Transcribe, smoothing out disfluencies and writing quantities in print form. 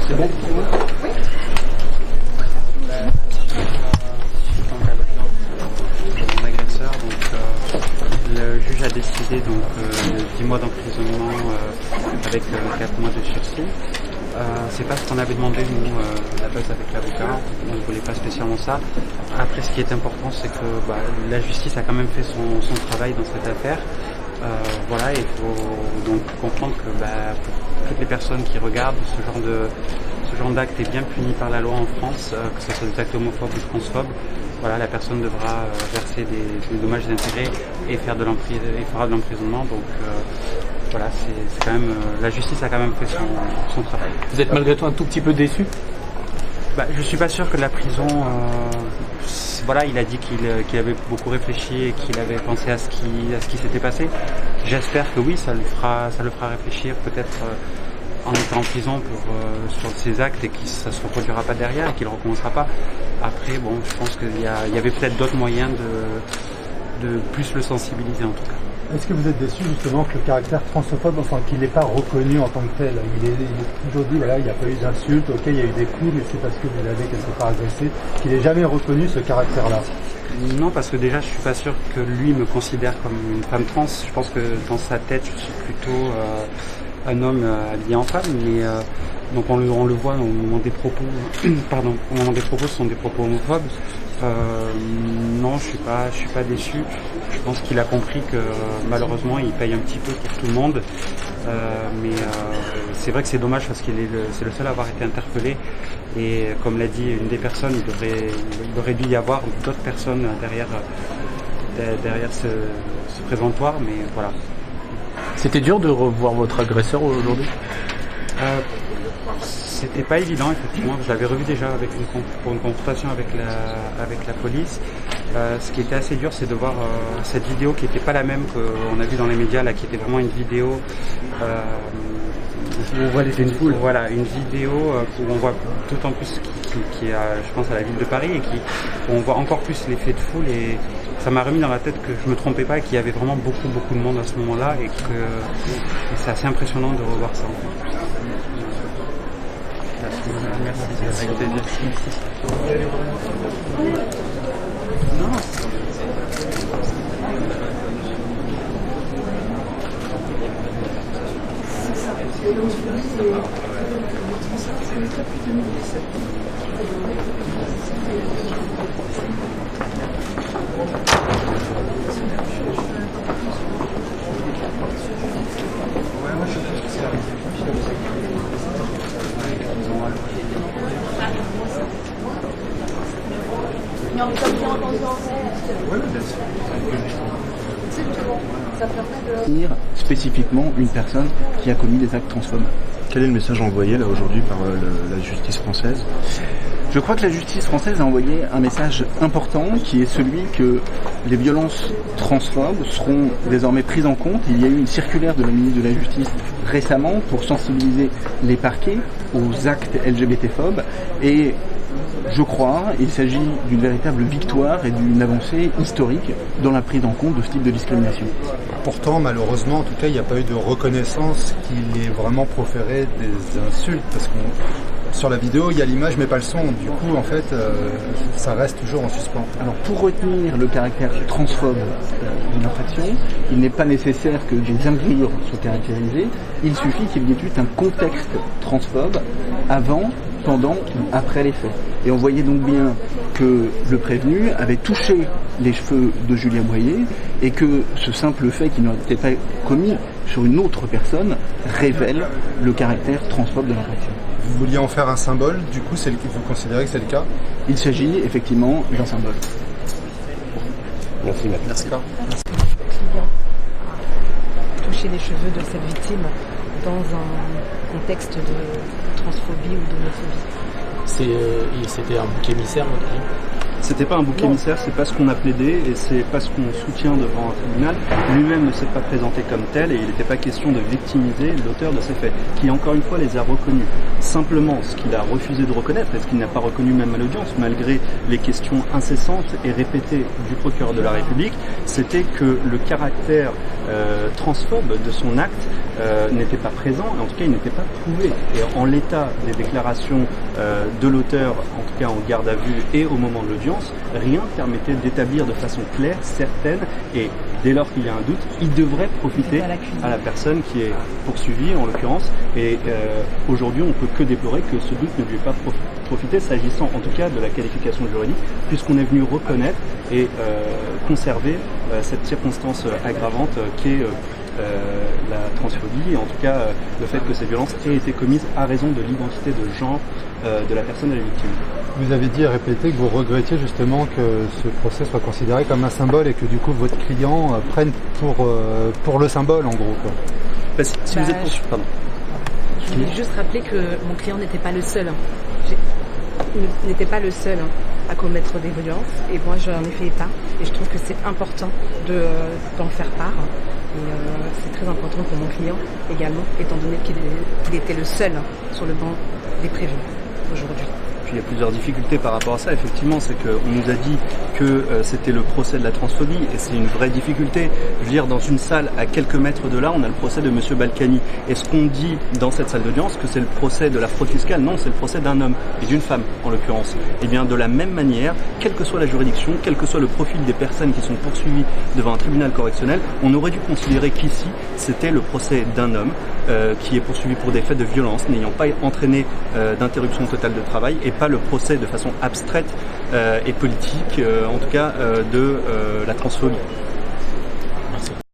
C'est bon? Mon agresseur, le juge a décidé de 10 mois d'emprisonnement avec 4 mois de sursis. C'est pas ce qu'on avait demandé nous à la base avec l'avocat, on ne voulait pas spécialement ça. Après, ce qui est important, c'est que la justice a quand même fait son travail dans cette affaire. Voilà, il faut donc comprendre que pour toutes les personnes qui regardent, ce genre d'acte est bien puni par la loi en France, que ce soit des actes homophobes ou transphobes. Voilà, la personne devra verser des dommages et intérêts et fera de l'emprisonnement. Donc voilà, c'est quand même la justice a quand même fait son travail. Vous êtes malgré tout un tout petit peu déçu? Je suis pas sûr que la prison. Voilà, il a dit qu'il avait beaucoup réfléchi et qu'il avait pensé à ce qui s'était passé. J'espère que oui, ça le fera réfléchir peut-être en étant en prison sur ses actes et que ça se reproduira pas derrière et qu'il ne recommencera pas. Après, bon, je pense qu'il y avait peut-être d'autres moyens de plus le sensibiliser en tout cas. Est-ce que vous êtes déçu justement que le caractère transphobe, enfin qu'il n'est pas reconnu en tant que tel? Il est toujours dit, voilà, il n'y a pas eu d'insultes, ok, il y a eu des coups, mais c'est parce que vous l'avez quelque part agressé, qu'il n'est jamais reconnu ce caractère-là. Non, parce que déjà, je suis pas sûr que lui me considère comme une femme trans. Je pense que dans sa tête, je suis plutôt un homme habillé en femme, mais donc on le voit au moment des propos. Pardon, au moment des propos, ce sont des propos homophobes. Non, je suis pas déçu. Je pense qu'il a compris que malheureusement il paye un petit peu pour tout le monde. Mais c'est vrai que c'est dommage parce c'est le seul à avoir été interpellé. Et comme l'a dit une des personnes, il aurait dû y avoir d'autres personnes derrière ce présentoir, mais voilà. C'était dur de revoir votre agresseur aujourd'hui? C'était pas évident, effectivement. Je l'avais revu déjà pour une confrontation avec la police. Ce qui était assez dur, c'est de voir cette vidéo qui n'était pas la même qu'on a vue dans les médias, là, qui était vraiment une vidéo. Où on voit les faits de foule. Voilà, une vidéo où on voit tout en plus qui est, je pense, à la ville de Paris et où on voit encore plus l'effet de foule. Et ça m'a remis dans la tête que je me trompais pas et qu'il y avait vraiment beaucoup de monde à ce moment-là et que c'est assez impressionnant de revoir ça. En fait. Merci. Avec plaisir. Spécifiquement une personne qui a commis des actes transphobes. Quel est le message envoyé là aujourd'hui par la justice française? Je crois que la justice française a envoyé un message important qui est celui que les violences transphobes seront désormais prises en compte. Il y a eu une circulaire de la ministre de la Justice récemment pour sensibiliser les parquets aux actes LGBT-phobes et je crois il s'agit d'une véritable victoire et d'une avancée historique dans la prise en compte de ce type de discrimination. Pourtant, malheureusement, en tout cas, il n'y a pas eu de reconnaissance qu'il ait vraiment proféré des insultes, parce que sur la vidéo, il y a l'image mais pas le son. Du coup, en fait, ça reste toujours en suspens. Alors, pour retenir le caractère transphobe d'une infraction, il n'est pas nécessaire que des injures soient caractérisées. Il suffit qu'il y ait eu un contexte transphobe avant, pendant ou après les faits. Et on voyait donc bien que le prévenu avait touché les cheveux de Julien Boyer et que ce simple fait qu'il n'était pas commis sur une autre personne révèle le caractère transphobe de l'infraction. Vous vouliez en faire un symbole, du coup, vous considérez que c'est le cas? Il s'agit effectivement d'un symbole. Merci, Matt. Merci. Client a touché les cheveux de cette victime dans un contexte de transphobie ou d'homophobie. C'était un bouc émissaire, votre client? C'était pas un bouc émissaire, c'est pas ce qu'on a plaidé et c'est pas ce qu'on soutient devant un tribunal. Lui-même ne s'est pas présenté comme tel et il n'était pas question de victimiser l'auteur de ces faits, qui encore une fois les a reconnus. Simplement, ce qu'il a refusé de reconnaître et ce qu'il n'a pas reconnu même à l'audience, malgré les questions incessantes et répétées du procureur de la République, c'était que le caractère transphobe de son acte n'était pas présent, en tout cas il n'était pas prouvé. Et en l'état des déclarations de l'auteur, en tout cas en garde à vue et au moment de l'audience, rien ne permettait d'établir de façon claire, certaine, et dès lors qu'il y a un doute, il devrait profiter à la personne qui est poursuivie en l'occurrence. Et aujourd'hui on ne peut que déplorer que ce doute ne lui ait pas profité, s'agissant en tout cas de la qualification juridique, puisqu'on est venu reconnaître et conserver cette circonstance aggravante qui est la transphobie, et en tout cas le fait que ces violences aient été commises à raison de l'identité de genre de la personne et de la victime. Vous avez dit et répété que vous regrettiez justement que ce procès soit considéré comme un symbole et que du coup votre client prenne pour le symbole en gros, quoi. Si vous êtes poursuivi, pardon. Je voulais juste rappeler que mon client n'était pas le seul. Il n'était pas le seul à commettre des violences, et moi j'en ai fait état, et je trouve que c'est important d'en faire part. Et c'est très important pour mon client également, étant donné qu'il était le seul sur le banc des prévenus aujourd'hui. Puis il y a plusieurs difficultés par rapport à ça, effectivement, c'est qu'on nous a dit que c'était le procès de la transphobie, et c'est une vraie difficulté. Je veux dire, dans une salle à quelques mètres de là, on a le procès de Monsieur Balkany. Est-ce qu'on dit dans cette salle d'audience que c'est le procès de la fraude fiscale? Non, c'est le procès d'un homme, et d'une femme en l'occurrence. Et bien de la même manière, quelle que soit la juridiction, quel que soit le profil des personnes qui sont poursuivies devant un tribunal correctionnel, on aurait dû considérer qu'ici, c'était le procès d'un homme qui est poursuivi pour des faits de violence, n'ayant pas entraîné d'interruption totale de travail, et pas le procès de façon abstraite et politique, en tout cas de la transphobie.